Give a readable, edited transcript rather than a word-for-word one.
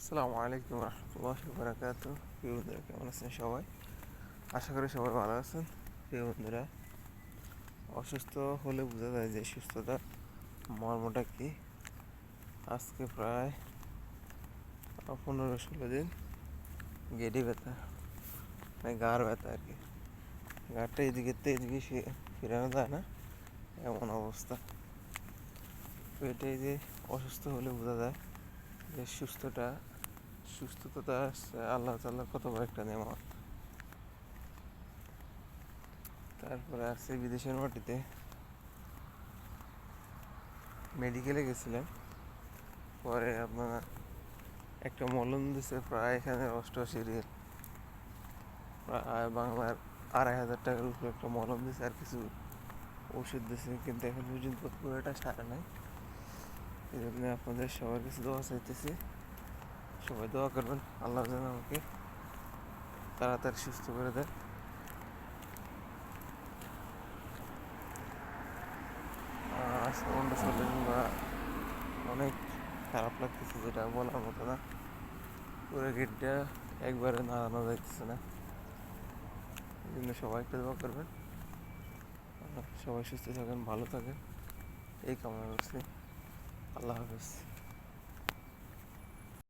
আসসালামু আলাইকুম রহমতুল্লাহি ওয়া বারাকাতুহু। প্রিয় বন্ধুরা, কেমন আছেন সবাই? আশা করি সবাই ভালো আছেন। প্রিয় বন্ধুরা, অসুস্থ হলে বোঝা যায় যে সুস্থতা মর্মটা কি। আজকে প্রায় 15-16 দিন গেডি ব্যথা, মানে গাড় ব্যথা আর কি। গাড়টা এদিকে ফেরানো যায় না, এমন অবস্থা। তো এটাই যে অসুস্থ হলে বোঝা যায় যে সুস্থতা আল্লাহ তাআলার কত বড় একটা নেয়ামত। তারপরে আছে বিদেশের মাটিতে মেডিকেলে গেছিলাম। পরে আপনার একটা মলম দিছে, প্রায় এখানে 88 রিয়াল, প্রায় বাংলার 2,500 টাকার উপরে একটা মলম দিছে, আর কিছু ওষুধ দিছে, কিন্তু এখন পর্যন্ত পুরোটা সারা নাই। এই জন্য আপনাদের সবার কাছে দোয়া চাইতেছি, সবাই দোয়া করবেন আল্লাহ যেন আমাকে তাড়াতাড়ি সুস্থ করে দেয়। আজকে 15-16 দিন বা অনেক খারাপ লাগতেছে, যেটা বলার মতো না। পুরো গেটটা একবারে নাড়ানো যাইতেছে না। এই জন্য সবাই একটু দোয়া করবেন, সবাই সুস্থ থাকেন, ভালো থাকেন, এই কামনা করছি। আল্লাহ হাফেজ।